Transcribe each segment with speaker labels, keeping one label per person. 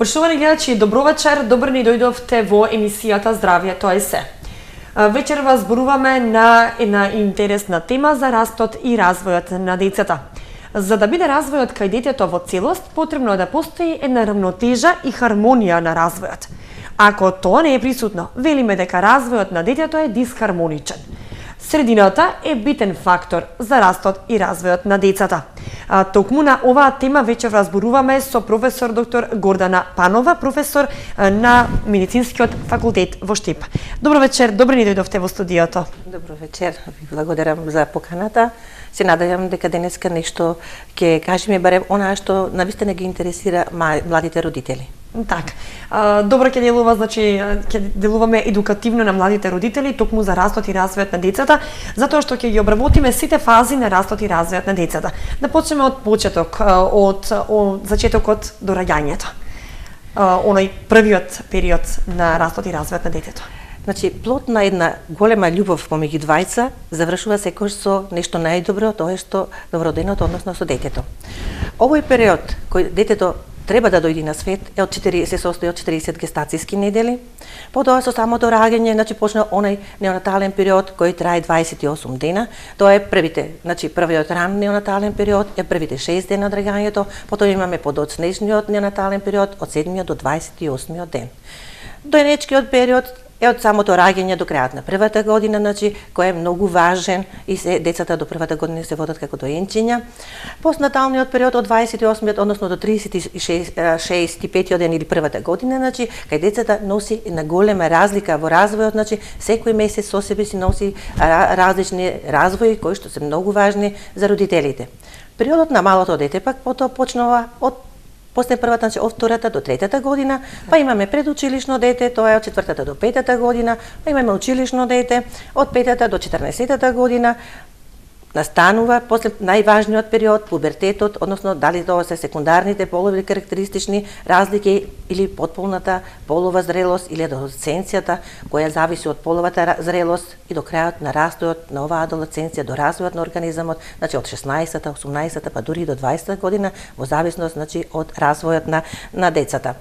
Speaker 1: Пошtovани гледачи, добро вечер, добро ни дојдовте во емисијата Здравје, тоа е се. Вечер вас зборуваме на една интересна тема за растот и развојот на децата. За да биде развојот кај детето во целост, потребно е да постои една равнотежа и хармонија на развојот. Ако тоа не е присутно, велиме дека развојот на детето е дисхармоничен. Средината е битен фактор за растот и развојот на децата. Токму на оваа тема вечер разборуваме со професор доктор Гордана Панова, професор на Медицинскиот факултет во Штип. Добро вечер, добро ни дојдовте во студиото.
Speaker 2: Добро вечер, ви благодарам за поканата. Се надевам дека денеска нешто ќе кажеме барем онаа што навистина ги интересира младите родители.
Speaker 1: Така. Добро ќе делува, значи ќе делуваме едукативно на младите родители токму за растот и развојот на децата, затоа што ќе ги обработиме сите фази на растот и развојот на децата. Да почнеме од почеток, од зачетокот до раѓањето. Оној првиот период на растот и развојот на детето.
Speaker 2: Значи, плод на една голема љубов помеѓу двајца завршува секој со нешто најдобро, тоа е што новороденото, односно со детето. Овој период кој детето треба да дојде на свет се состои од 40 гестацијски недели. Потоа со самото раѓање, значи почна онај неонатален период кој трае 28 дена. Тоа е првиот ран неонатален период е првите 6 дена од раѓањето, потоа имаме подоцнежниот неонатален период од 7 до 28 ден. Дојнечкиот период е од самото раѓање до крајот на првата година, значи кој е многу важен и децата до првата година се водат како доенчиња. Постнаталниот период од 28-миот, односно до 36-5 ден или првата година, значи кај децата носи една голема разлика во развојот, значи секој месец со себе си носи различни развои кои што се многу важни за родителите. Периодот на малото дете пак потоа почнува после првата, значи од втората до третата година, па имаме предучилишно дете, тоа е од 4-та до 5-та година, па имаме училишно дете од 5-та до 14-та година. Настанува после најважниот период, пубертетот, односно дали тоа се секундарните полови карактеристични разлики или потполната полова зрелост или адолесценцијата, која зависи од половата зрелост и до крајот на растојот на оваа адолесценција до развојот на организмот, значи од 16-та, 18-та, па дури до 20-та година, во зависност значи од развојот на децата.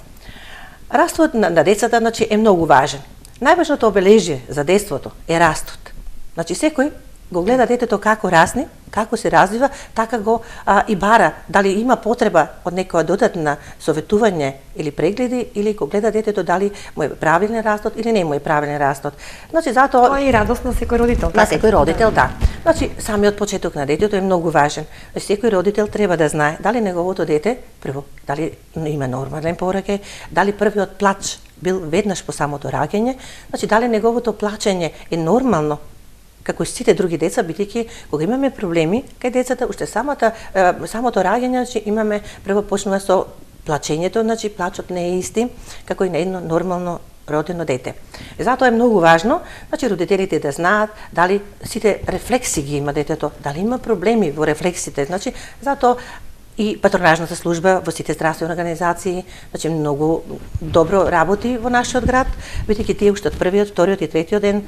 Speaker 2: Растојот на децата значи е многу важен. Најважното обележје за детството е растот. Значи секој го гледа детето како расне, како се развива, така го и бара дали има потреба од некоја додатна советување или прегледи, или го гледа детето дали му е правилен растот или не му е правилен растот. Значи затоа
Speaker 1: тоа е и радост на секој родител.
Speaker 2: На секој родител, да. Значи самиот почеток на детето е многу важен. Секој родител треба да знае дали неговото дете прво дали има нормален пораќај, дали првиот плач бил веднаш по самото раѓање, значи дали неговото плачење е нормално како и сите други деца, бидејќи кога имаме проблеми кај децата, уште самото раѓање, значи имаме прво почнува со плачењето, значи плачот не е исти како и на едно нормално родено дете. Затоа е многу важно, значи родителите да знаат дали сите рефлекси ги има детето, дали има проблеми во рефлексите, значи затоа и патронажната служба во сите здравствени организации, значи многу добро работи во нашиот град, бидејќи тие уште од првиот, вториот и третиот ден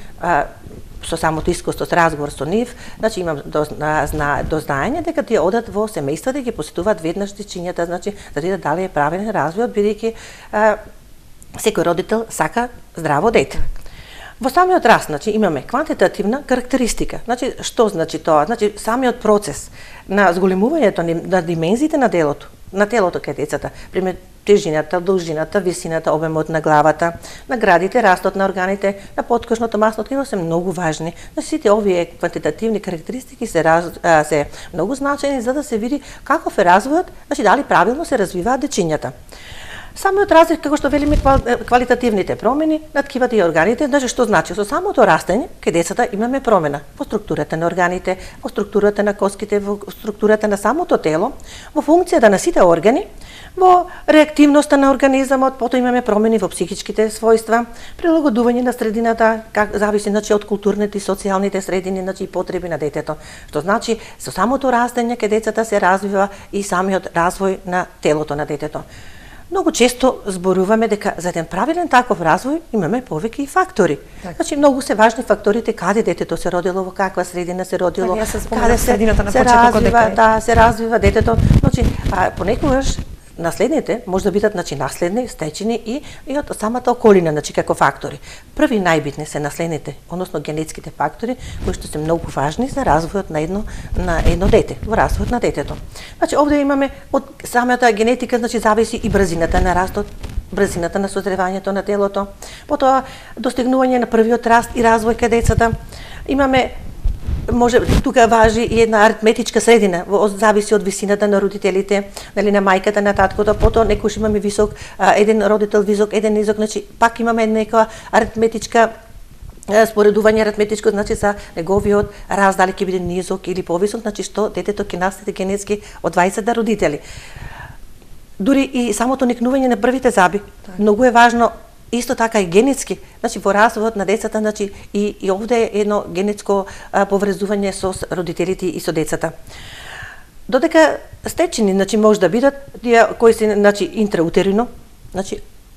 Speaker 2: со самото искуство, со разговор со нив, значи имам дознаење дека тие одат во семејства да ги посетуваат веднаш дечињата, значи да видат дали е правилен развојот, бидејќи секој родител сака здраво дете. Во самиот раст, значи имаме квантитативна карактеристика. Значи што значи тоа? Значи самиот процес на зголемувањето на димензиите на телото кај децата, пример тежината, должината, висината, обемот на главата, на градите, растот на органите, на поткошното масно тkiво се многу важни. Значи сите овие квантитативни карактеристики се многу значајни за да се види каков е развојот, значи дали правилно се развиваат дечињата. Самиот развој, како што велиме, квалитативните промени на ткивата и органите, значи што значи со самото растење кај децата имаме промена во структурата на органите, во структурата на коските, во структурата на самото тело, во функцијата на сите органи, во реактивноста на организмот, потоа имаме промени во психичките својства, прилагодување на средината, зависи значи од културните и социјалните средини, значи и потреби на детето. Што значи со самото растење кај децата се развива и самиот развој на телото на детето. Многу често зборуваме дека за еден правилен таков развој имаме повеќе и фактори. Значи многу се важни факторите каде детето се родило, во каква средина се родило,
Speaker 1: каде се развива,
Speaker 2: се развива детето. Значи понекогаш наследните може да бидат наследни, стечени и од самата околина, како фактори. Први најбитни се наследните, односно генетските фактори, кои што се многу важни за развојот на едно дете, во развојот на детето. Овде имаме од самата генетика, зависи и брзината на растот, брзината на созревањето на телото, потоа достигнување на првиот раст и развој кај децата. Имаме тука важи и една аритметичка средина, зависи од висината на родителите, на мајката, на таткото, потоа некојаш имаме висок, еден родител висок, еден низок, пак имаме некоја аритметичка споредување аритметичко, за неговиот раст, дали ќе биде низок или повисок, што детето ќе наследи генетски од 20 родители. Дури и самото никнување на првите заби, многу е важно. Исто така и генетски, во развојот на децата, и овде е едно генетско поврзување со родителите и со децата. Додека стечени, може да бидат кои се интраутерино,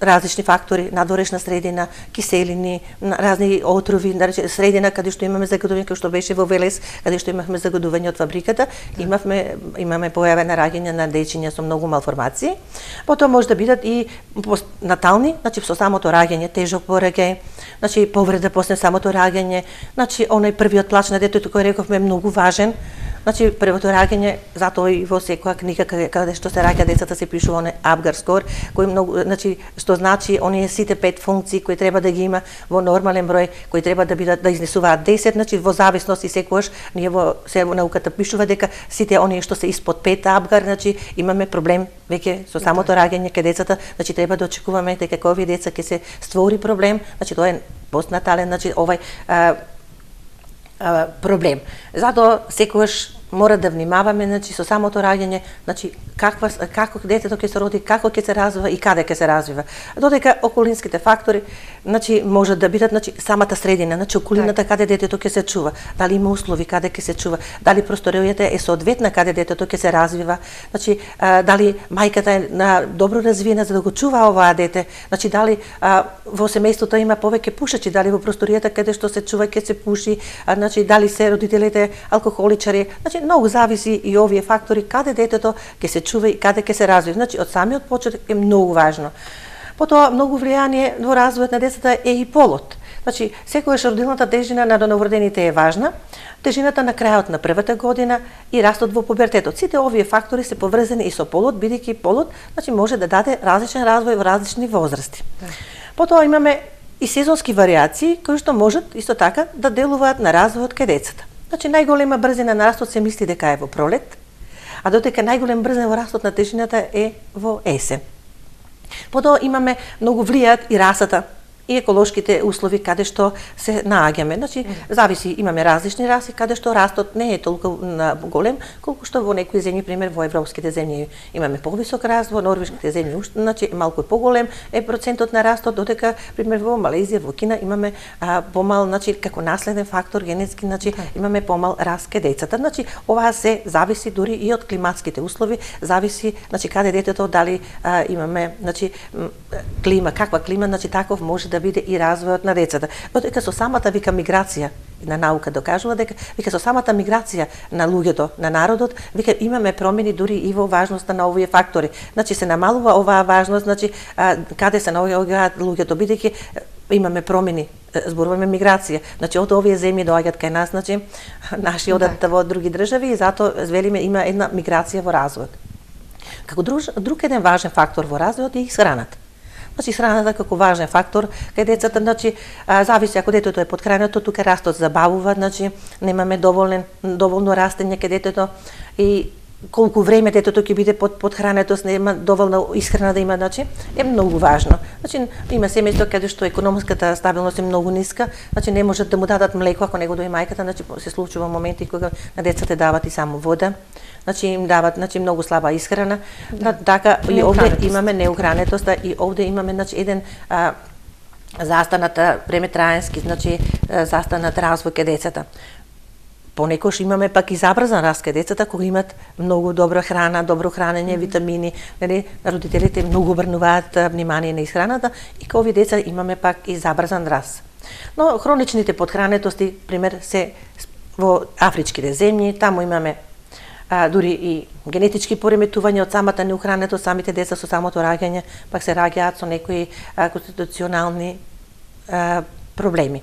Speaker 2: различни фактори, надворешна средина, киселини, разни отрови, средина каде што имаме загадување, како што беше во Велес, каде што имавме загадување од фабриката, имаме појава на раѓање на дечиња со многу малформации. Потоа може да бидат и натални, со самото раѓање, тежок пораѓај, повреда после самото раѓање, оној првиот плач на детето кој рековме е многу важен. Првото раѓање, затоа и во секоја книга каде што се раѓа децата се пишува оној Апгар скор, кој многу, што значи оние сите 5 функции кои треба да ги има во нормален број, кои треба да бидат да изнесуваат 10, во зависност и секогаш ние во науката пишува дека сите оние што се испод 5 Апгар, имаме проблем веќе со самото раѓање кај децата, треба да очекуваме дека кај овие деца ќе се створи проблем, тоа е постнатален, овој проблем. Затоа секогаш мора да внимаваме со самото раѓање, како детето ќе се роди, како ќе се развива и каде ќе се развива. Додека околинските фактори може да бидат самата средина, околината каде детето ќе се чува, дали има услови каде ќе се чува, дали просторијата е соодветна каде детето ќе се развива, дали мајката е добро развиена за да го чува оваа дете, дали во семејството има повеќе пушачи, дали во просторијата каде што се чува ќе се пуши, дали се родителите алкохоличари, многу зависи и овие фактори каде детето ќе се чува и каде ќе се развива. Од самиот почеток е многу важно. Потоа многу влијание во развојот на децата е и полот. Секогаш родилната тежина на новородените е важна, тежината на крајот на првата година и растот во пубертетот. Сите овие фактори се поврзани и со полот, бидејќи полот може да даде различен развој во различни возрасти. Потоа имаме и сезонски варијации кои што можат исто така да делуваат на развојот кај децата. Најголема брзина на растот се мисли дека е во пролет, а додека најголем брзина во растот на тежината е во есен. Потоа имаме многу влијаат и расата и еколошките услови каде што се нааѓаме. Зависи, имаме различни раси каде што растот не е толку голем, колку што во некои земји, пример во европските земји имаме повисок раст, во норвешките земји малку поголем е процентот на растот, додека пример во Малезија, во Кина имаме помал, како наследен фактор генетски, имаме помал раст кај децата. Ова се зависи дури и од климатските услови, зависи каде детето, дали имаме клима, каква клима, таков може да биде и развојот на децата. Додека со самата миграција на наука докажува дека со самата миграција на луѓето, на народот, имаме промени дури и во важноста на овие фактори. Се намалува оваа важност, каде се наоѓаат луѓето, бидејќи имаме промени, зборуваме миграција. Од овие земји доаѓаат кај нас, наши одат во други држави и затоа велиме има една миграција во развојот. Како друг еден важен фактор во развојот е и храната. Храната како важен фактор кај децата, зависи ако детето е потхрането, тука растот забавува, немаме доволно растење кај детето и колку време детето ќе биде потхрането, нема доволна исхрана да има, е многу важно. Има семејство каде што економската стабилност е многу ниска, не можат да му дадат млеко ако не го дои мајката, се случува моменти кога на децата дават и само вода. Им дават многу слаба исхрана, така и овде имаме неухранетост и овде имаме еден застанат преметраенски, застанат развој кај децата. Понекогаш имаме пак и забрзан раст кај децата кога имат многу добра храна, добро хранење, витамини, родителите многу обрнуваат внимание на исхраната и кај овие деца имаме пак и забрзан раст. Но хроничните потхранетости, пример, се во афричките земји, таму имаме дури и генетички пореметувања од самата неухранета, од самите деца со самото раѓање, пак се раѓаат со некои конституционални проблеми.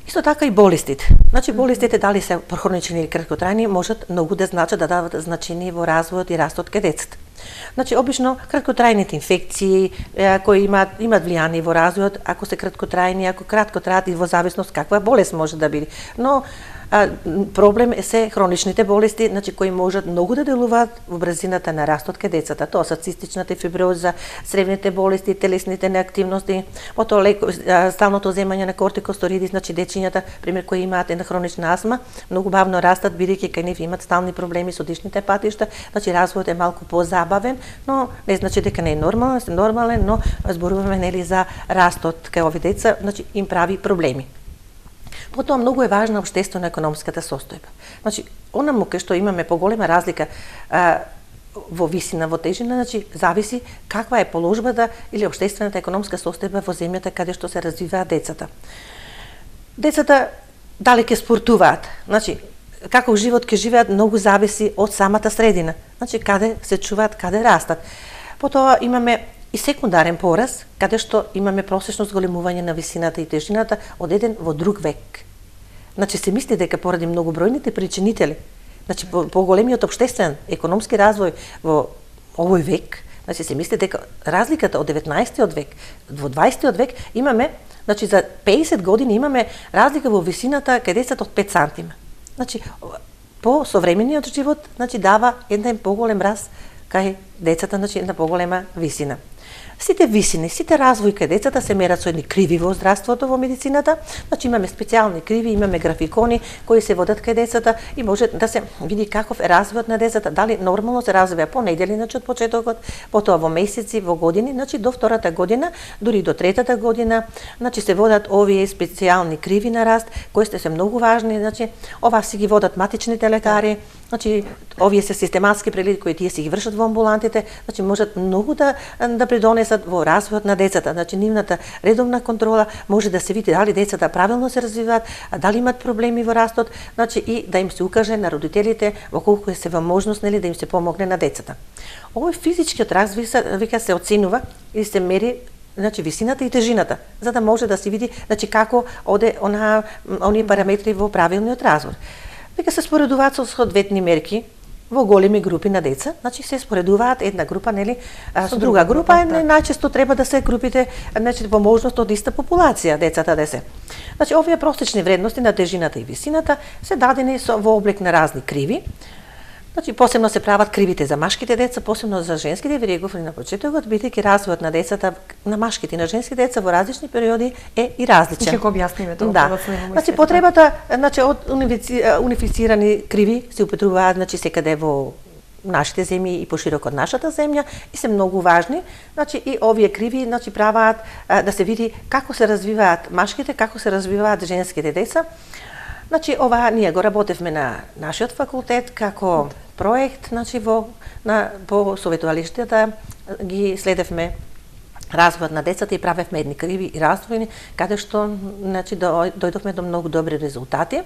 Speaker 2: Исто така и болестите. Значи болестите, дали се хронични или краткотрајни, можат многу да значат, да дават значение во развојот и растот кај децата. Значи обично краткотрајните инфекции кои имаат влијание во развојот, ако се краткотрајни, ако кратко траат и во зависност каква болест може да биде. Но проблем се хроничните болести, значи кои можат многу да делуваат во брзината на растот кај децата. Тоа се цистичната фиброза, цревните болести, телесните неактивности, потоа сталното земање на кортикостероиди, значи дечињата, пример кои имаат една хронична астма, многу бавно растат бидејќи кај нив имаат стални проблеми со дишните патишта, значи развојот е малку позабавен, но не значи дека не е нормален, но зборуваме нели за растот кај овие деца, значи им прави проблеми. Потоа многу е важна општествено-економската состојба. Значи, онаму кај што имаме поголема разлика во висина, во тежина, значи зависи каква е положбата или општествената економска состојба во земјата каде што се развиваат децата. Децата дали ќе спортуваат, значи каков живот ќе живеат многу зависи од самата средина. Значи каде се чуваат, каде растат. Потоа имаме и секундарен пораз, каде што имаме просечно зголемување на висината и тежината од еден во друг век. Значи се мисли дека поради многобројните причинители, значи поголемиот општествен економски развој во овој век, значи се мисли дека разликата од 19-тиот век во 20-тиот век имаме, значи за 50 години имаме разлика во висината кај децата од 5 сантима. Значи по современиот живот, значи дава еден поголем раст кај децата, значи на поголема висина. Сите висини, сите развои кај децата се мерат со едни криви во здравството, во медицината. Значи имаме специјални криви, имаме графикони кои се водат кај децата и може да се види каков е развојот на децата, дали нормално се развива по недели, значи од почетокот, потоа во месеци, во години, значи до втората година, дури до третата година, значи се водат овие специјални криви на раст, кои се многу важни, значи ова си ги водат матичните лекари, значи овие се систематски прегледи кои тие си ги вршат во амбулантите, значи можат многу да придонесат во развојот на децата. Значи нивната редовна контрола може да се види дали децата правилно се развиваат, дали имаат проблеми во растот, значи и да им се укаже на родителите во колку се во можност нели да им се помогне на децата. Овој физичкиот развој вика се оценува и се мери, значи висината и тежината, за да може да се види значи како оде оние параметри во правилниот развој. Вика се споредуваат со соодветни мерки во големи групи на деца, значи се споредуваат една група нели со друга група, најчесто треба да се групите значи во можност од иста популација децата да се. Значи овие просечни вредности на тежината и висината се дадени во облик на разни криви. Значи посебно се прават кривите за машките деца, посебно за женските, ви реков на почетокот, бидејќи развојот на децата на машките и на женски деца во различни периоди е и различен.
Speaker 1: Ќе го објасниме тоа.
Speaker 2: Да. Значи потребата, значи од унифицирани криви се употребуваат значи секаде во нашите земји и пошироко од нашата земја и се многу важни. Значи и овие криви значи праваат да се види како се развиваат машките, како се развиваат женските деца. Значи ова ние го работевме на нашиот факултет како проект, значи по советувалиштата ги следевме развојот на децата и правевме едни криви и раздвоени, каде што значи дојдовме до многу добри резултати.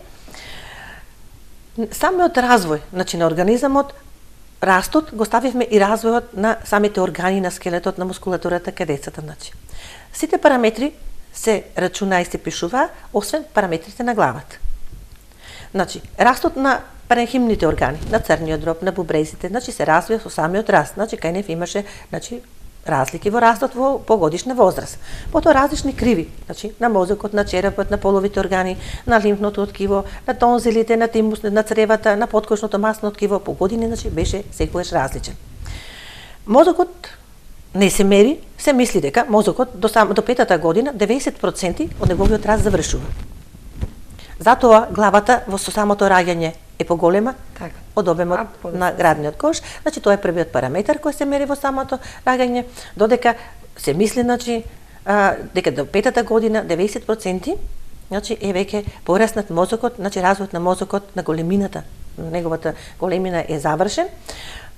Speaker 2: Самиот развој значи на организмот, растот го ставивме и развојот на самите органи на скелетот на мускулатурата кај децата, значи. Сите параметри се рачуна и се пишува, освен параметрите на главата. Значи, растот на паренхимните органи, на црниот дроб, на бубрезите, значи се развива со самиот раст. Значи кај нив имаше значи разлики во растот во погодишна возраст. Потоа различни криви, значи на мозокот, на черепот, на половите органи, на лимфното ткиво, на тонзилите, на тимус, на цревата, на поткошното масно ткиво по години, значи беше секојаш различен. Мозокот не се мери, се мисли дека мозокот до 5-та година 90% од неговиот раст завршува. Затоа главата во самото раѓање е поголема од обемот на градниот кош. Значи тоа е првиот параметар кој се мери во самото раѓање, додека се мисли значи дека до 5-та година 90% значи е веќе пораснат мозокот, значи развојот на мозокот, на големината, неговата големина е завршен.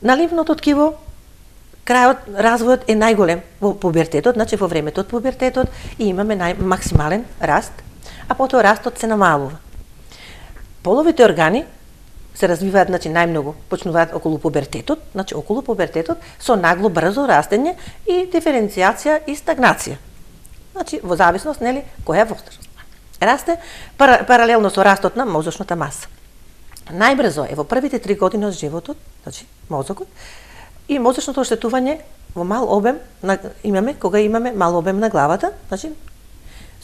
Speaker 2: На ливното ткиво крајот развојот е најголем во пубертетот, значи во времето од пубертетот и имаме максимален раст, а потоа растот се намалува. Половите органи се развиваат, значи најмногу почнуваат околу пубертетот, значи околу пубертетот со нагло брзо растење и диференцијација и стагнација. Значи во зависност нели која возраст. Расте паралелно со растот на мозочната маса. Најбрзо е во првите 3 години од животот, значи мозокот, и мозочното оштетување во мал обем имаме кога имаме мал обем на главата, значи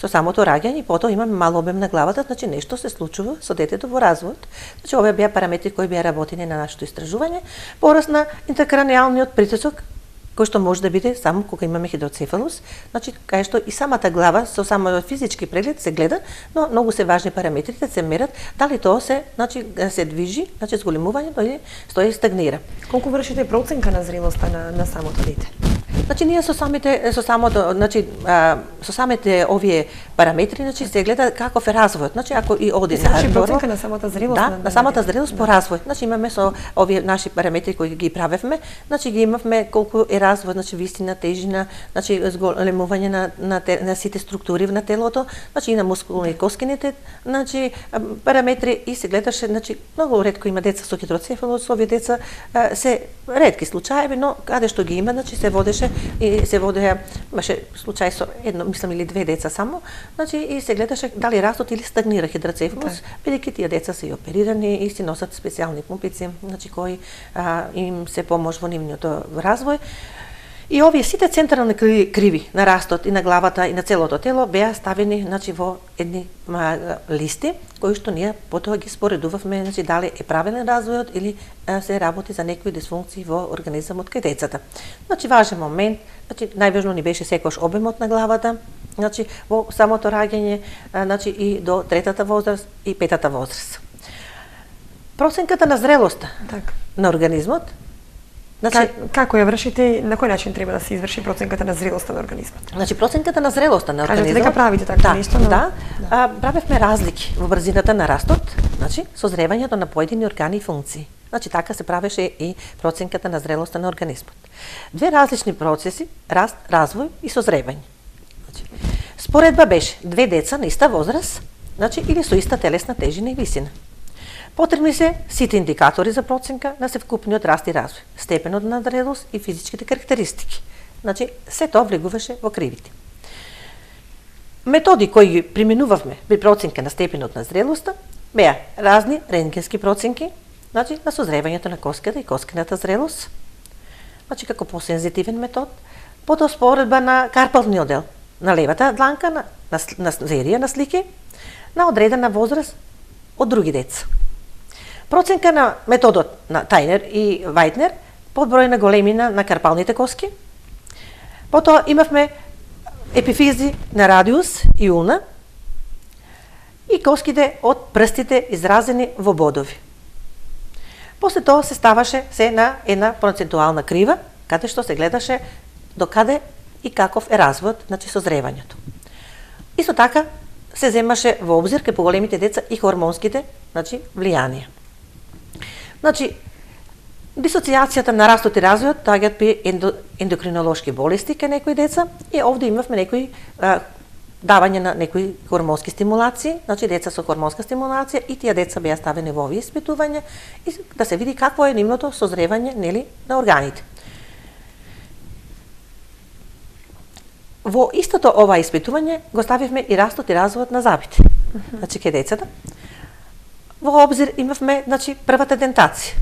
Speaker 2: со самото раѓање и потоа имаме мал обем на главата, значи нешто се случува со детето во развојот. Значи овие беа параметри кои беа работени на нашето истражување, пораст на интракранијалниот притисок кој што може да биде само кога имаме хидроцефалус, значи кај што и самата глава со само физички преглед се гледа, но многу се важни параметрите се мерат дали тоа значи се движи, значи зголемувањето или стои стагнира.
Speaker 1: Колку вршите проценка на зрелоста на самото дете?
Speaker 2: Значи ние со самите овие параметри, значи се гледа каков е развојот. Значи ако и оди
Speaker 1: на проценка на самата зрелост,
Speaker 2: на самата зрелост по развој. Значи имаме со овие наши параметри кои ги правевме, значи ги имавме колку е развој, значи висина, тежина, значи зголемување на сите структури на телото, значи и на мускулни и коскините, значи параметри и се гледаше, значи многу ретко има деца со хидроцефалус, овие деца се ретки случаи, но каде што ги има, значи се водеше и се водеа, имаше случај со едно, мислам, или 2 деца само, значи и се гледаше дали растот или стагнира хидроцефалус, бидејќи тие деца се и оперирани и си носат специјални пумпици, значи кои им се помош во нивниот развој. И овие сите централни криви на растот и на главата и на целото тело беа ставени, значи, во едни листи кои што ние потоа ги споредувавме, значи дали е правилен развојот или се работи за некои дисфункции во организмот кај децата. Значи важен момент, значи најважно ни беше секојаш обемот на главата, значи во самото раѓање, значи и до 3-та возраст и 5-та возраст. Проценката на зрелоста на организмот.
Speaker 1: Значи, како ја вршите, на кој начин треба да се изврши проценката на зрелоста на организмот?
Speaker 2: Значи проценката на зрелоста на организмот.
Speaker 1: Кажете дека правите така нешто, но
Speaker 2: да. Правевме разлики во брзината на растот, значи созревањето на поедини органи и функции. Значи така се правеше и проценката на зрелоста на организмот. Две различни процеси, раст, развој и созревање. Значи, споредба беше 2 деца на иста возраст, значи или со иста телесна тежина и висина. Потребни се сите индикатори за проценка на севкупниот раст и развој, степенот на зрелост и физичките карактеристики. Значи, се тоа влегуваше во кривите. Методи кои ги применувавме при проценка на степенот на зрелоста беа разни рентгенски проценки, значи на созревањето на коската и коскината зрелост, значи како посензитивен метод, потоа споредба на карпалниот дел на левата дланка на серија на слики на одредена возраст од други деца. Проценка на методот на Тајнер и Вајтнер по број на големина на карпалните коски. Потоа имавме епифизи на радиус и улна и коските од прстите изразени во бодови. После тоа се ставаше се на една процентуална крива, каде што се гледаше до каде и каков е развојот, значи созревањето. Исто така се земаше во обзир кај поголемите деца и хормонските, значи влијанија. Значи, дисоцијацијата на растот и развојот доаѓаат при ендокринолошки болести кај некои деца и овде имавме некои давање на некои хормонски стимулации, значи деца со хормонска стимулација и тие деца беа ставени во овие испитувања и да се види какво е нивното созревање, нели, на органите. Во истото ова испитување го ставивме и растот и развојот на забите. Значи кај децата во обзир имавме, значи, првата дентација.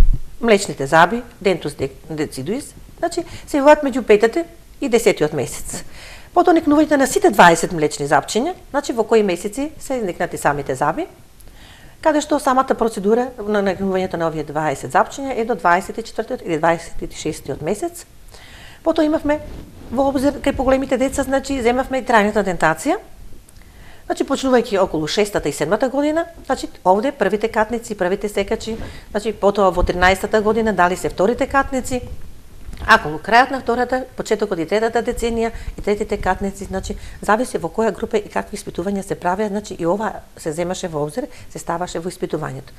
Speaker 2: Млечните заби, дентус децидуис, значи се јавуваат меѓу 5-тиот и 10-тиот месец. Потоа никнувањето на сите 20 млечни запчиња, значи во кои месеци се никнати самите заби, каде што самата процедура на никнувањето на овие 20 запчиња е до 24-тиот или 26-тиот месец. Потоа имавме во обзир кај поголемите деца, значи земавме и трајната дентација. Значи почнувајќи околу 6-та и 7-та година, значи овде првите катници, првите секачи, значи потоа во 13-та година дали се вторите катници, а околу крајот на втората, почетокот и 3-та деценија и третите катници, значи зависи во која група и какви испитувања се правеа, значи и ова се земаше во обзир, се ставаше во испитувањето.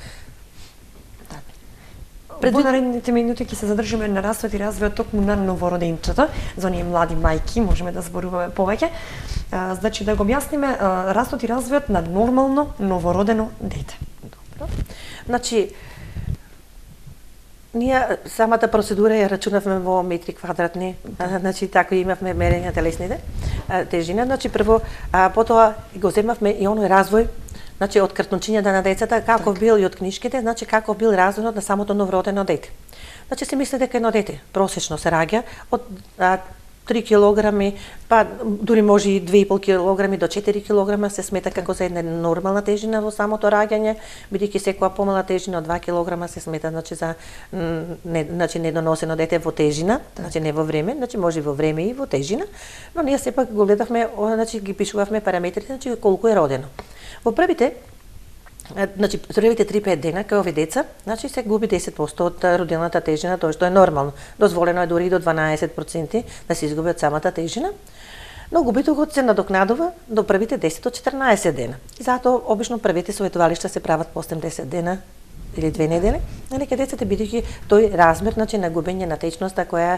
Speaker 1: Во наредните минути ќе се задржиме на растот и развојот токму на новороденчето, за оние млади мајки, можеме да зборуваме повеќе. Значи да го објасниме растот и развојот на нормално новородено дете.
Speaker 2: Добро. Значи Ние самата процедура ја рачунавме во метри квадратни, значи така имавме мерење телесните тежина, значи прво, потоа го земавме и оној развој, значи од картончињата на децата, каков бил и од книшките, значи каков бил развојот на самото новородено дете. Значи се мисли дека едно дете просечно се раѓа од 3 килограми, па дури може и 2,5 килограми до 4 килограма се смета како за една нормална тежина во самото раѓање, бидејќи секоја помала тежина од 2 килограма се смета значи за недоносено дете во тежина, значи не во време, значи може во време и во тежина, но ние сепак го гледавме, значи ги пишувавме параметрите, значи колку е родено. Во првите 3-5 дена кај овие деца, значи се губи 10% од родилната тежина, тоа што е нормално. Дозволено е дури и до 12% да се изгуби од самата тежина, но губитокот се надокнадува до првите 10 до 14 дена. И затоа обично првите советувалишта се прават по 10 дена или 2 недели, нали, кај децата бидејќи тој размер значи на губење на течноста која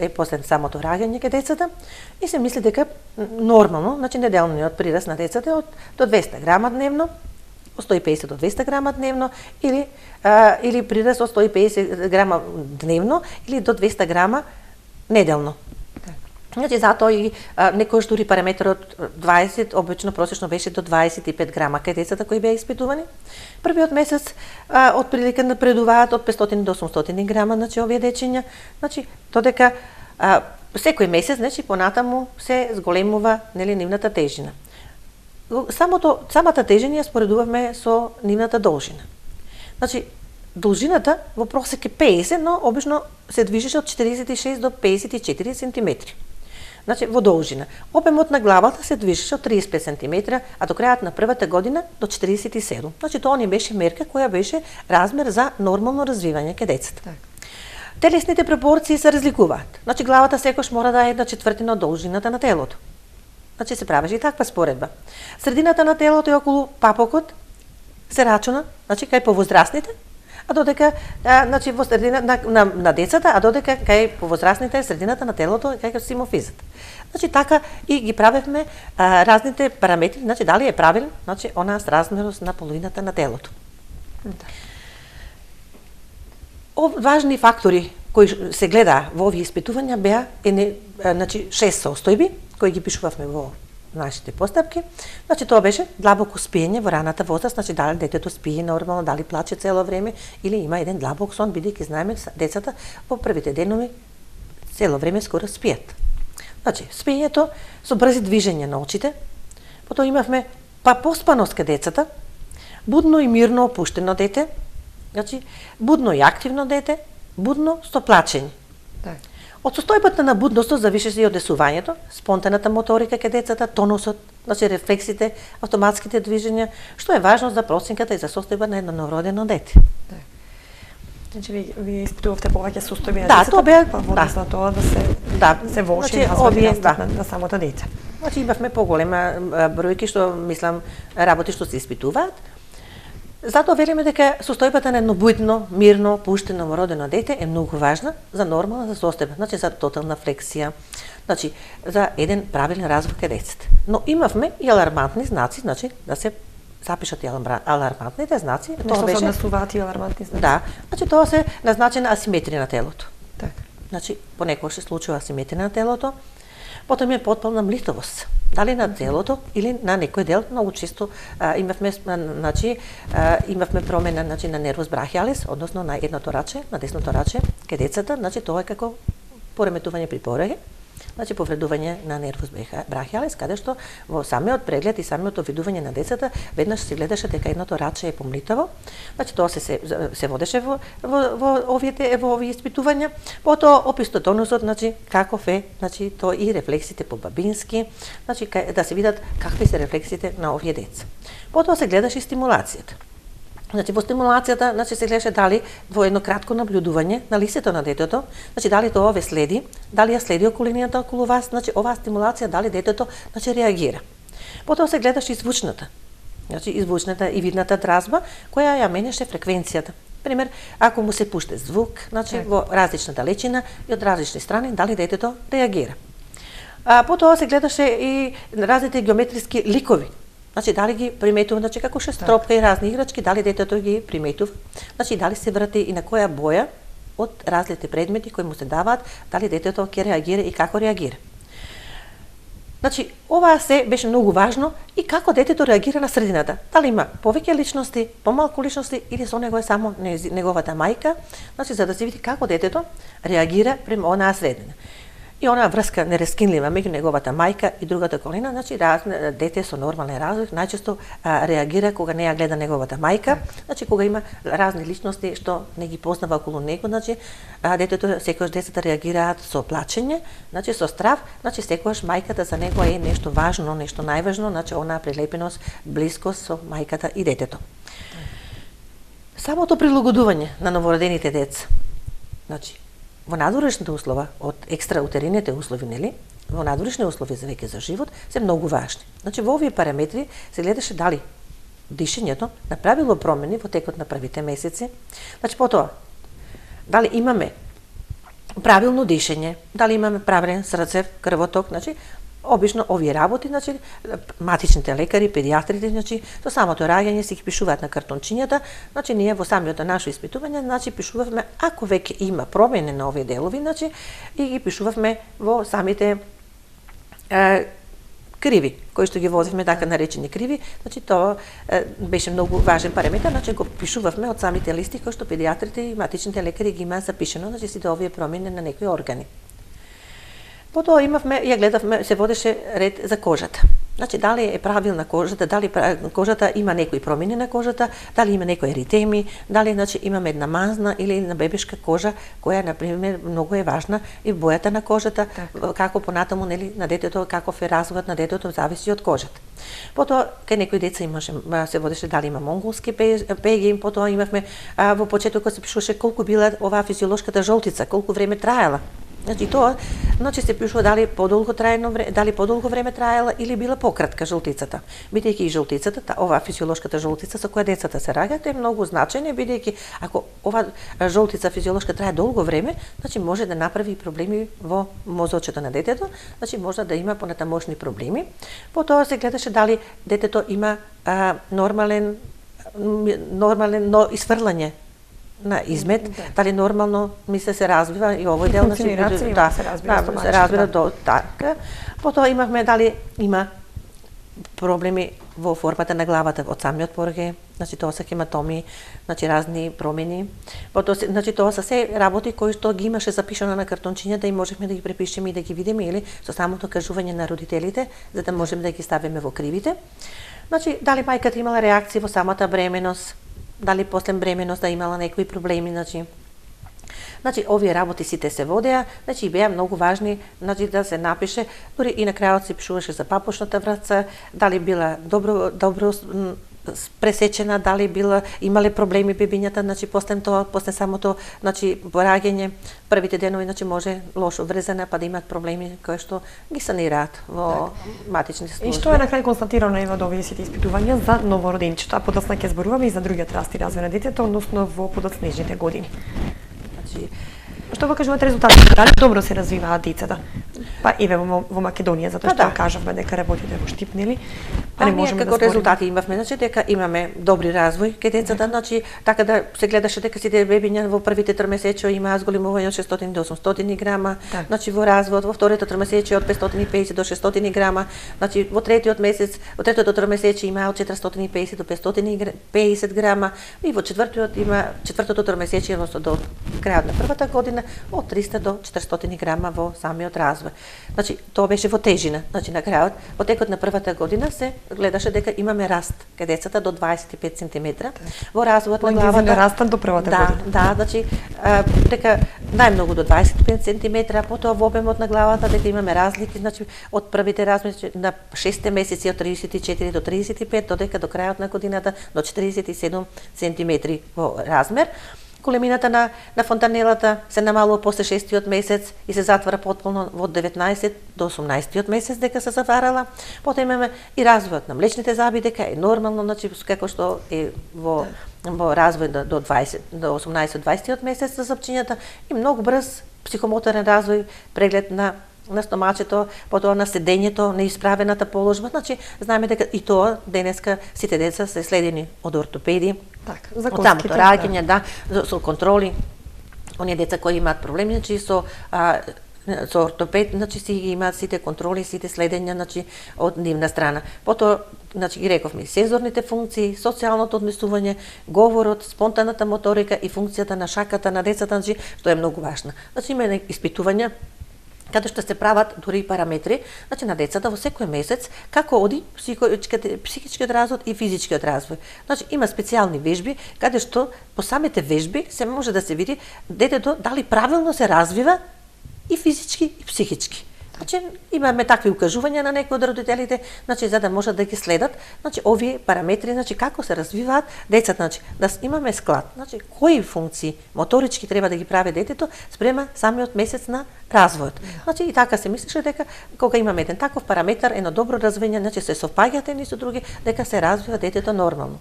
Speaker 2: е после самото раѓање кај децата и се мисли дека нормално, значи неделниот прираст на децата е од до 200 грама дневно, 150 до 200 грама дневно или прираст од 150 грама дневно или до 200 грама неделно. Значи затоа и некојаш дури параметрот 20 обично просечно беше до 25 грама кај децата кои беа испитувани. Првиот месец отприлика напредуваат од 500 до 800 грама, значи овие дечиња, значи додека секој месец, значи понатаму се зголемува нели нивната тежина. Самата тежина ја споредувавме со нивната должина. Значи, должината во просек е 50, но обично се движеше од 46 до 54 см. Значи, во должина. Обемот на главата се движеше од 35 см, а до крајот на првата година до 47. Значи, тоа не беше мерка која беше размер за нормално развивање кај децата. Телесните пропорции се разликуваат. Значи, главата секојаш мора да е 1/4 од должината на телото. Значи се правеше и таква споредба. Средината на телото е околу папокот се рачуна, значи кај повозрастните, а додека значи во средина на децата, а додека кај повозрастните средината на телото е кај симофизот. Значи така и ги правевме разните параметри, значи дали е правилен, значи она размерност на половината на телото. Важни фактори кои се гледа во овие испитувања беа значи 6 состојби кои ги пишувавме во нашите постапки. Значи тоа беше длабоко спиење во раната возраст, значи дали детето спие нормално, дали плаче цело време или има еден длабок сон, бидејќи знаеме децата во првите денови цело време скоро спијат. Значи спиењето со брзи движење на очите, потоа имавме поспаност кај децата, будно и мирно опуштено дете, значи будно и активно дете, будно со плачење. Од состојбата на будноста зависеше и од десувањето, спонтаната моторика кај децата, тонусот, значи рефлексите, автоматските движења, што е важно за проценката и за состојба на едно новородено дете.
Speaker 1: Значи ви испитувавте повеќе состојби на
Speaker 2: децата,
Speaker 1: на тоа да се воши на самото дете.
Speaker 2: Значи имавме поголема бројки што мислам работи што се испитуваат. Затоа велиме дека состојбата на едно бујно, мирно, пуштено новородено дете е многу важна за нормална состојба, значи за тотална флексија, значи за еден правилен развој кај децата. Но имавме и алармантни знаци, значи да се запишат и алармантните знаци.
Speaker 1: Тоа беше однесуваат и алармантни знаци.
Speaker 2: Да, значи тоа се назначена асиметрија на телото.
Speaker 1: Така.
Speaker 2: Значи понекогаш се случува асиметрија на телото, потом е потполна млитовост. Дали на телото или на некој дел, многу често имавме промена значи на нервус брахиалис, односно на едното раче, на десното раче кај децата, значи тоа е како пореметување при порење, значи повредување на нервус брахиалис, каде што во самиот преглед и самиот видување на децата веднаш се гледаше дека едното раче е помлитаво. Значи тоа се водеше во овие испитувања. Потоа описто тонусот, значи каков е, значи тоа и рефлексите по бабински, значи да се видат какви се рефлексите на овие деца. Потоа се гледаше и стимулацијата. Значи во стимулацијата, значи се гледаше дали во едно кратко наблюдување на лицето на детето, значи дали тоа ве следи, дали ја следи околината околу вас, значи оваа стимулација дали детето значи реагира. Потоа се гледаше и звучната. Значи и звучната и видната дразба која ја менеше фреквенцијата. Пример, ако му се пуште звук, значи во различна далечина и од различни страни, дали детето реагира. Потоа се гледаше и разните геометриски ликови. Значи дали ги приметува, значи како шестропка и разни играчки, дали детето ги приметува, значи дали се врати и на која боја од различните предмети кои му се даваат, дали детето ќе реагира и како реагира. Значи, ова се беше многу важно и како детето реагира на средината. Дали има повеќе личности, помалку личности или со него е само неговата мајка, значи за да се види како детето реагира према онаа средина. И онаа врска нерескинлива меѓу неговата мајка и другата колина, значи дете со нормален развој најчесто реагира кога не ја гледа неговата мајка, значи кога има разни личности што не ги познава околу него, значи детето секогаш децата реагираат со плачење, значи со страв, значи секогаш мајката за него е нешто важно, нешто најважно, значи онаа прилепеност, блискост со мајката и детето. Самото прилагодување на новородените деца. Значи во надворешните услови, од екстраутерините услови, нели? Во надворешни услови за веќе за живот се многу важни. Значи во овие параметри се гледаше дали дишењето направило промени во текот на првите месеци. Значи потоа дали имаме правилно дишење, дали имаме правилен срцев крвоток, значи обично овие работи, значи матичните лекари, педиатрите, значи со самото раѓање си ги пишуваат на картончињата, значи ние во самото наше испитување, значи пишувавме ако веќе има промени на овие делови, значи и ги пишувавме во самите криви, кои што ги возевме така наречени криви, значи тоа беше многу важен параметар, значи го пишувавме од самите листи кои што педиатрите и матичните лекари ги имаат запишено, значи сите овие промени на некои органи. Потоа имавме, ја гледавме, се водеше ред за кожата. Значи, дали е правилна кожата, дали кожата има некои промени на кожата, дали има некои еритеми, дали значи имаме една мазна или една бебешка кожа, која на пример многу е важна и бојата на кожата, како понатаму нели на детето, каков е развојот на детето зависи од кожата. Потоа кај некои деца имаше се водеше дали има монголски пеги, потоа имавме во почетокот се пишуваше колку била оваа физиолошката жолтица, колку време траела. Значи тоа, значи се пишува дали подолго време траела или била пократка жолтицата. Бидејќи и жолтицата, оваа физиолошката жолтица со која децата се раѓаат е многу значајна, бидејќи ако оваа жолтица физиолошка трае долго време, значи може да направи проблеми во мозочето на детето, значи може да има понатамошни проблеми. Потоа се гледаше дали детето има нормален исфрлање на измет, дали нормално се развива и овој дел
Speaker 1: се
Speaker 2: разбира до така. Потоа имавме дали има проблеми во формата на главата од самиот пороѓај, значи тоа се хематоми, значи разни промени. Потоа значи тоа се се работи кои што ги имаше запишано на картончињата и можевме да ги препишеме и да ги видиме или со самото кажување на родителите за да можеме да ги ставиме во кривите. Значи дали мајката имала реакции во самата бременост, дали после бременоста имала некои проблеми, значи овие работи сите се водеа, значи беа многу важни, значи да се напише, дури и на крајот се пишуваше за папошната вратца, дали била добро пресечена, дали била имале проблеми бебињата, значи после самото, значи пораѓање, првите денови, значи може лошо врезана, па да имаат проблеми кои што ги санираат во матичните служби.
Speaker 1: И што е на крај констатирано од овие сите испитувања за новороденчето, а подоцна ќе зборуваме и за другиот раст и развој на детето, односно во подоцнежните години.
Speaker 2: Значи,
Speaker 1: што го кажувате резултатите? Дали добро се развиваат децата? Па еве во Македонија, затоа што кажавме дека работите во Штип, нели?
Speaker 2: Па не можеме како резултати имавме, значи дека имаме добри развој кај децата, значи така да се гледаше дека сите бебиња во првите тримесечија имаат зголемување од 600 до 800 грама, значи во развојот во второто тримесечие од 550 до 600 грама, значи во третото тримесечие има од 450 до 550 грама и во четвртото тримесечие до крајот на првата година од 300 до 400 грама во самиот развој. Значи тоа беше во тежина, значи на крајот во текот на првата година се гледаше дека имаме раст кај децата до 25 см во развојот на главата.
Speaker 1: Растат до првата година.
Speaker 2: Да, значи дека најмногу до 25 см, потоа во обемот на главата дека имаме разлики, значи од првите размери на 6 месеци од 34 до 35 додека до крајот на годината до 47 см во размер. Големината на фонтанелата се намалува после 6-тиот месец и се затвара потполно во 19 до 18-тиот месец дека се заварала. Потоа имаме и развојот на млечните зъби дека е нормално, значи како што е во развој до 18-20-тиот месец за зъбчињата и многу брз психомоторен развој, преглед на на стомачето, потоа на седењето, на исправената положба. Значи, знаеме дека и тоа денеска сите деца се следени од ортопеди,
Speaker 1: Така,
Speaker 2: од
Speaker 1: законските,
Speaker 2: самото раѓање, да, со контроли. Оние деца кои имаат проблеми, значи со ортопед, значи си ги имаат сите контроли, сите следења, значи од нивна страна. Потоа, значи ги рековме, сензорните функции, социјалното однесување, говорот, спонтаната моторика и функцијата на шаката на децата, значи што е многу важна. Значи има испитувања каде што се прават дури и параметри, значи на децата во секој месец како оди психичкиот развој и физичкиот развој. Значи има специјални вежби каде што по самите вежби се може да се види детето дали правилно се развива и физички и психички. Значи имаме такви укажувања на некои од родителите, значи за да можат да ги следат, значи овие параметри, значи како се развиваат децата, значи да имаме склад, значи кои функции моторички треба да ги прави детето спрема самиот месец на развојот. Значи и така се мислеше дека кога имаме еден таков параметар, едно добро развивање, значи се совпаѓаат едни со други, дека се развива детето нормално.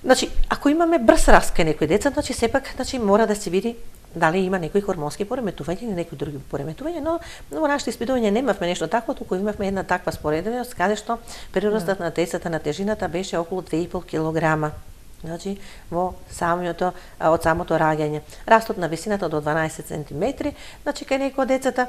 Speaker 2: Значи, ако имаме брз раст кај некои деца, значи сепак значи мора да се види дали има некои хормонски пореметувања или некои други пореметувања, но во нашите испитувања немавме нешто такво, туку имавме една таква спореденост каде што прирастот на децата на тежината беше околу 2,5 килограма. Значи во самото од самото раѓање. Растот на висината до 12 сантиметри, значи кај некои од децата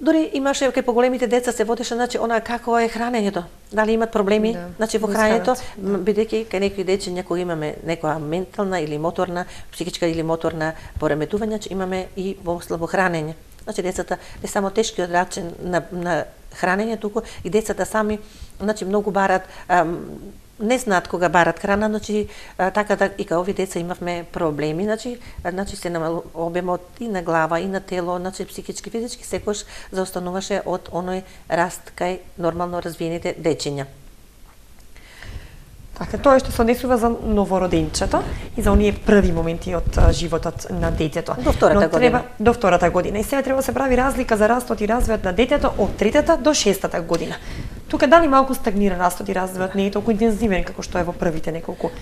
Speaker 2: дори имаше кај поголемите деца се водеше значи она како е хранењето, дали имат проблеми, значи во хранењето, бидејќи кај некои дечиња кога имаме некоја ментална или моторна, психичка или моторна пореметување, значи имаме и во слабо хранење. Значи децата не само тешкиот начин на хранење, туку и децата сами значи многу барат не знаат кога барат храна, значи така да и кај овие деца имавме проблеми, значи се намал обемот и на глава и на тело, значи психички, физички секојаш заостануваше од оној раст кај нормално развиените дечиња.
Speaker 1: Така, тоа што се однесува за новороденчето и за оние први моменти од животот на детето.
Speaker 2: До втората година.
Speaker 1: До втората година. И сега треба да се прави разлика за растот и развојот на детето од третата до шестата година. Тука дали малку стагнира растот и развојот, не е толку интензивен како што е во првите неколку,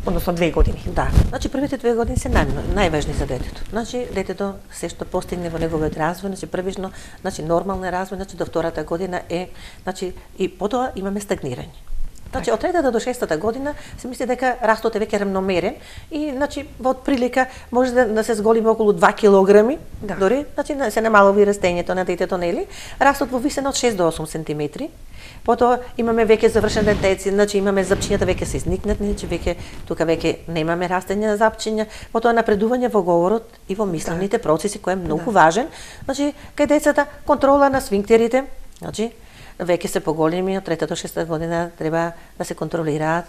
Speaker 1: односно 2 години.
Speaker 2: Да, значи првите 2 години се најважни за детето. Значи детето се што постигне во неговиот развој, значи првично, значи нормален развој, значи до втората година е, значи и потоа имаме стагнирање. Значи од третата до шестата година се мисли дека растот е веќе рамномерен и значи во отприлика може да се зголиме околу 2 килограми, дори значи се намалува и растењето на детето, нели? Растот во висина од 6 до 8 сантиметри. Потоа имаме веќе завршен детеци, значи имаме запчињата веќе се изникнати, значи веќе тука веќе немаме растење на запчиња, потоа напредување во говорот и во мислените процеси кој е многу важен. Значи кај децата контрола на сфинктерите, значи веќе се поголеми, од третата до шестата година треба да се контролираат,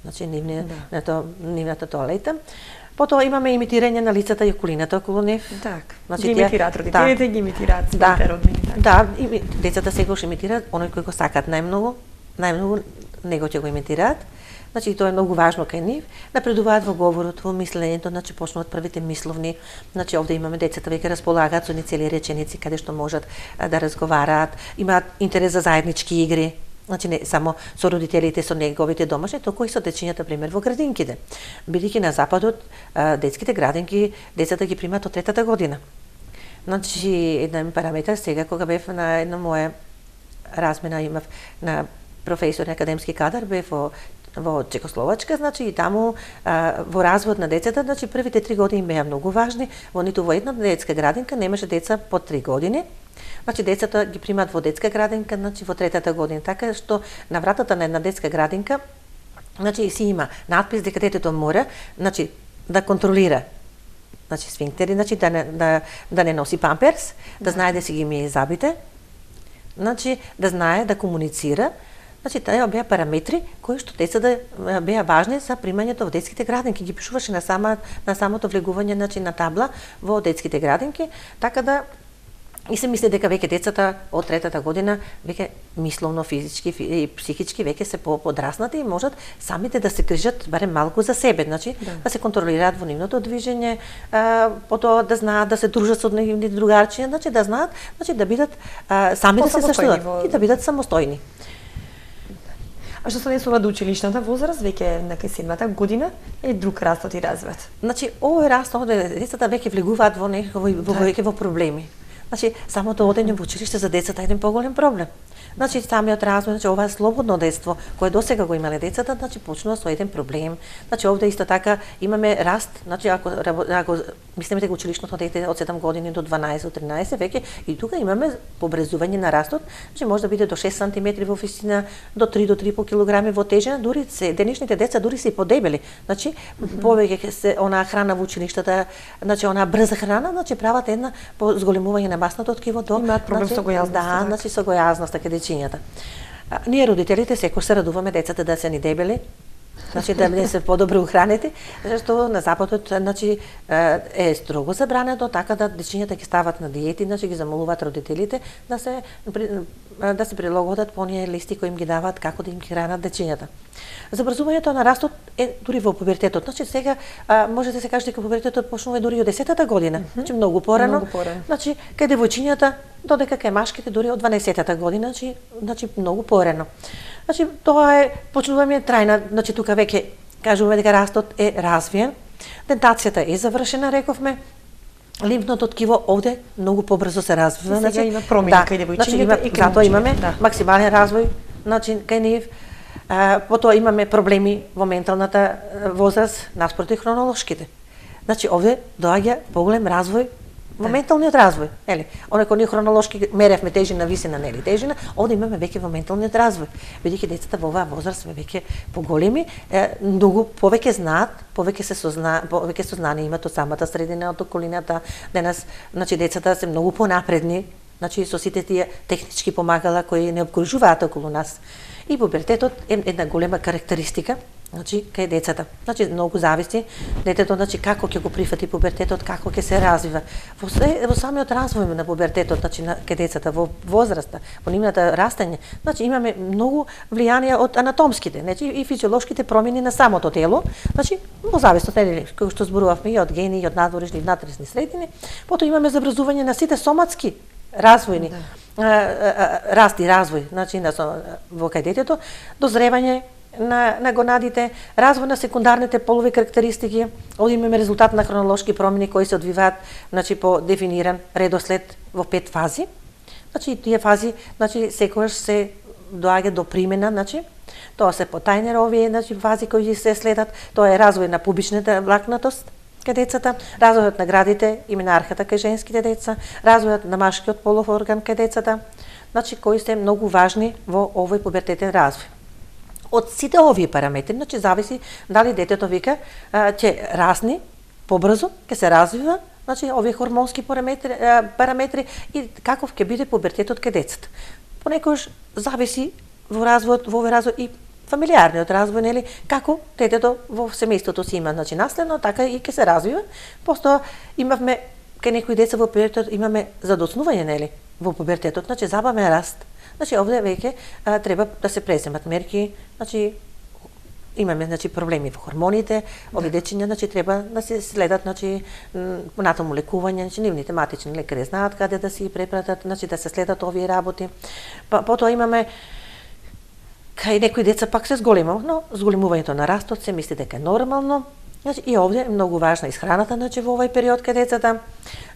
Speaker 2: значи нивната тоалета. Потоа имаме имитирање на лицата и околината околу нив.
Speaker 1: Так.
Speaker 2: Значи
Speaker 1: ги имитираат родителите, ги имитираат своите роднини.
Speaker 2: Да, децата секогаш имитираат оној кој го сакаат најмногу него ќе го имитираат. Значи тоа е многу важно кај нив. Напредуваат во говорот, во мислењето, значи почнуваат првите мисловни. Значи овде имаме децата веќе располагаат со цели реченици каде што можат да разговараат, имаат интерес за заеднички игри. Значи не само со родителите, со неговите домашни, туку и со дечињата, пример, во градинките. Бидејќи на западот детските градинки децата ги примаат од третата година. Значи еден параметар сега кога бев на една моја размена имав на професор на академски кадар, бев во Чекословачка, значи и таму во развојот на децата, значи првите 3 години беа многу важни, во ниту во една детска градинка немаше деца под 3 години. Значи децата ги примаат во детска градинка, значи во третата година, така што на вратата на една детска градинка значи си има надпис дека детето мора, значи да контролира значи сфинктери, значи да не носи памперс, да знае да си ги мие забите, значи да знае да комуницира. Значи, таа беа параметри кои што децата беа важни за примањето во детските градинки. Ги пишуваше на самото влегување значи, на табла во детските градинки, така да и се мисли дека веќе децата од третата година веќе мисловно, физички и психички веќе се подраснати и можат самите да се грижат барем малку за себе, значи да се контролираат во нивното движење, потоа да знаат да се дружат со нивни другарчиња, значи да знаат, значи да бидат сами да се заштитат и да бидат самостојни.
Speaker 1: А што се однесува до училишната возраст, веќе на кај 7-та година е друг растот и развој.
Speaker 2: Значи, овој раст овде децата веќе влегуваат во веќе во проблеми. Значи, самото одење во училиште за децата е еден поголем проблем. Значи, самиот развој, значи, ова слободно детство, кое досега го имале децата, значи, почнува со еден проблем. Значи, овде исто така имаме раст, значи, ако мислиме дека училишното дете од 7 години до 12, до 13, веќе и тука имаме побрзување на растот, значи, може да биде до 6 см во висина, до 3 до 3,5 кг во тежина, дури денешните деца дури се и подебели. Значи, повеќе се онаа храна во училиштата, значи, онаа брза храна, значи, прават една зголемување на масното ткиво до...
Speaker 1: Имаат проблем со гојазноста.
Speaker 2: Да, значи, со гојазноста каде дечињата. Ние родителите секој се радуваме децата да се ни дебели, значи да не се подобро ухранети, зашто на западот значи е строго забрането така да дечињата ќе стават на диети, значи ги замолуваат родителите да се прилагодат по оние листи кои им ги даваат како да им ги хранат дечињата. Забрзувањето на растот е дури во пубертетот. Значи сега може да се каже дека пубертетот почнува дури од 10-та година, значи многу порано. Значи кај девојчињата додека кај машките дури од 12-та година, значи многу порано. Значи тоа е почнуваме трајна, значи тука веќе кажуваме дека растот е развиен, дентацијата е завршена, рековме. Лимфното ткиво овде многу побрзо се развива,
Speaker 1: значи има промени кај девојчињата и кај
Speaker 2: затоа имаме максимален развој, значи кај нив. Потоа имаме проблеми во менталната возраст наспроти хронолошките. Значи овде доаѓа поголем развој во менталниот развој, нели? Онако ние хронолошки меревме тежина, висина, нели тежина, овде имаме веќе во менталниот развој. Бидејќи децата во оваа возраст веќе поголеми, многу повеќе знаат, повеќе сознание имаат од самата средина, од околината. Денес, значи децата се многу понапредни, значи со сите тие технички помагала кои не обкружуваат околу нас. И пубертетот е една голема карактеристика, значи кај децата. Значи многу зависи детето, значи како ќе го прифати пубертетот, како ќе се развива. Во самиот развој на пубертетот, значи кај децата во возраста, во нивната растење, значи имаме многу влијанија од анатомските, значи и физиолошките промени на самото тело, значи во зависност кој што зборувавме и од гени, и од надворешни и внатрешни средини. Потоа имаме забрзување на сите соматски развојни раст и развој, значи во кај детето, дозревање на гонадите, развој на секундарните полови карактеристики. Овде имаме резултат на хронолошки промени кои се одвиваат, значи по дефиниран редослед во 5 фази. Значи тие фази, значи секогаш се доаѓа до примена, значи тоа се потајнер овие, значи фази кои се следат, тоа е развој на пубичната влакнатост кај децата, развојот на градите и менархата кај женските деца, развојот на машкиот полов орган кај децата, значи кои се многу важни во овој пубертетен развој. Од сите овие параметри, значи зависи дали детето вика ќе расне побрзо, ќе се развива, значи овие хормонски параметри и каков ќе биде пубертетот кај децата. Понекогаш зависи во овој развој и фамилиарниот развој, нели, како детето во семејството си има, значи наследно, така и ќе се развива. Постоја имавме кај некои деца во пубертетот имаме задоцнување, нели, во пубертетот, значи забавен раст. Значи овде веќе треба да се преземат мерки, значи имаме проблеми во хормоните, овие дечиња значи треба да се следат понатаму лекување, значи нивните матични лекари знаат каде да си препратат, значи да се следат овие работи. Потоа имаме кај некои деца пак се зголема, но зголемувањето на растот се мисли дека е нормално. Значи и овде е многу важна исхраната, значи во овој период кај децата,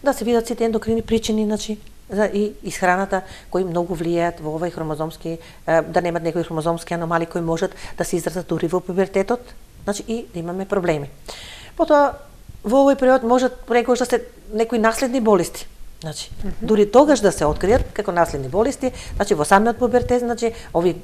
Speaker 2: да се видат сите ендокрини причини, значи за и исхраната кои многу влијаат во овој хромозомски, да немат некои хромозомски аномалии кои можат да се изразат дури во пубертетот, значи и да имаме проблеми. Потоа во овој период можат понекогаш да се некои наследни болести. Значи, дури тогаш да се откријат како наследни болести, значи во самиот пубертет, значи ови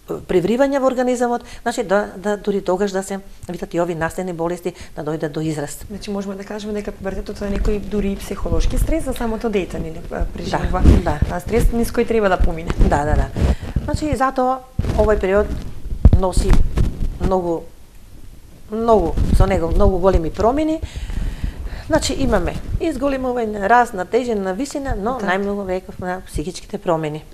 Speaker 2: привривања во организмот, значи да дури тогаш да се видат и овие наследни болести да дојдат до израз.
Speaker 1: Значи можеме да кажеме дека пубертетот е некој дури психолошки стрес за самото дете, нели, преживува. Да. Стрес низ кој треба да помине.
Speaker 2: Да. Значи затоа овој период носи многу со него многу големи промени. Значи имаме изголемување, раст на тежина, на висина, но најмногу веков на психичките промени.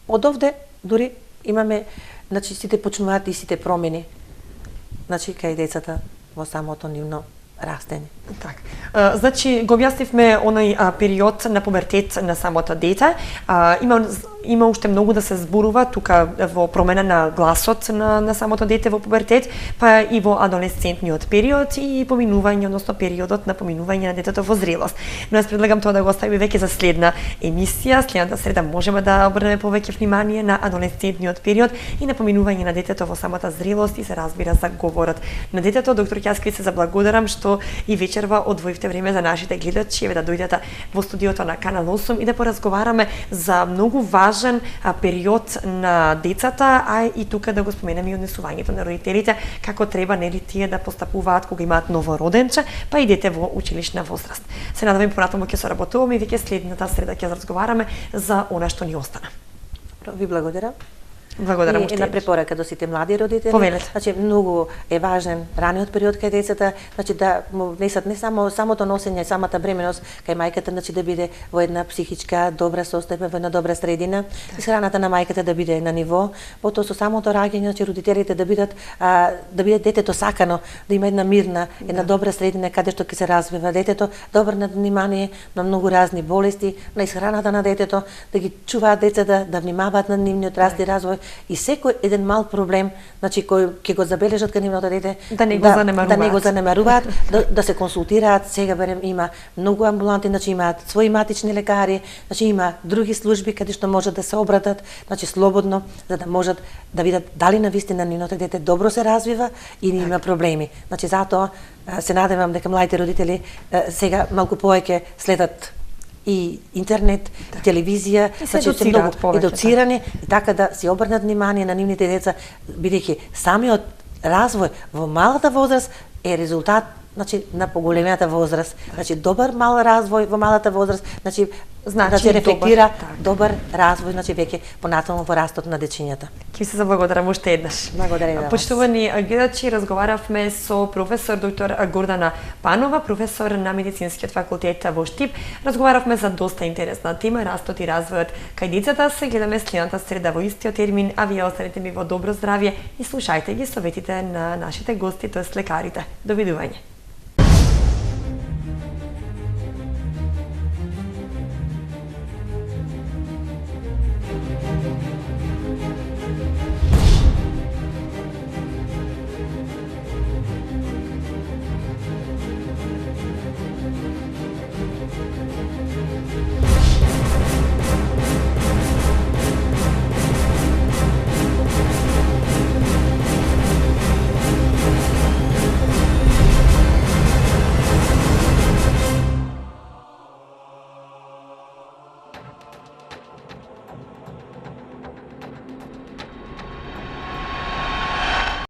Speaker 2: Од овде дури имаме, значи сите почнуваат и сите промени, значи кај децата во самото нивно растење.
Speaker 1: Так. Значи го објаснивме оној период на пубертет на самото дете. Има има уште многу да се зборува тука во промена на гласот на самото дете во пубертет, па и во адолесцентниот период и поминување, односно периодот на поминување на детето во зрелост. Но јас предлагам тоа да го оставиме веќе за следна емисија. Следната среда можеме да обрнеме повеќе внимание на адолесцентниот период и на поминување на детето во самата зрелост и се разбира за говорот на детето. Доктор Ќаскри, се заблагодарам што и вечерва одвоивте време за нашите гледачи, да дојдете во студиото на Канал 8 и да поразговараме за многу важен период на децата, а и тука да го споменеме и однесувањето на родителите, како треба нели тие да постапуваат кога имаат ново роденче, па и дете во училишна возраст. Се надевам понатаму ќе соработуваме и веќе следната среда ќе разговараме за она што ни остана.
Speaker 2: Ви благодарам.
Speaker 1: Благодарам
Speaker 2: и
Speaker 1: уште
Speaker 2: една препорака до сите млади родители.
Speaker 1: Повелете.
Speaker 2: Значи многу е важен раниот период кај децата, значи да му внесат не само самото носење, самата бременост кај мајката, значи да биде во една психичка добра состојба, во една добра средина, исхраната на мајката да биде на ниво, потоа со самото раѓање, значи родителите да биде детето сакано, да има една мирна, една добра средина каде што ќе се развива детето, да обрнат внимание на многу разни болести, на исхраната на детето, да ги чуваат децата, да внимаваат на нивниот раст и развој. И секој еден мал проблем, значи кој ќе го забележат кај нивното дете,
Speaker 1: да не го
Speaker 2: занемаруваат, да се консултираат. Сега барем има многу амбуланти, значи имаат своји матични лекари, значи има други служби каде што можат да се обратат, значи слободно, за да можат да видат дали навистина нивното дете добро се развива или има проблеми. Значи затоа се надевам дека младите родители сега малку повеќе следат и интернет, и телевизија,
Speaker 1: значи се многу
Speaker 2: едуцирани и така да си обрнат внимание на нивните деца, бидејќи самиот развој во малата возраст е резултат, значи на поголемината возраст. Значи добар мал развој во малата возраст, значи рефлектира добар развој, значи веќе понатаму во растот на дечињата.
Speaker 1: Ќе се заблагодарам уште еднаш.
Speaker 2: Благодарам на вас.
Speaker 1: Почитувани гледачи, разговаравме со професор доктор Гордана Панова, професор на медицинскиот факултет во Штип. Разговаравме за доста интересна тема, растот и развојот кај децата. Се гледаме следната среда во истиот термин, а вие останете ми во добро здравје и слушајте ги советите на нашите гости, тоест лекарите. Довидување.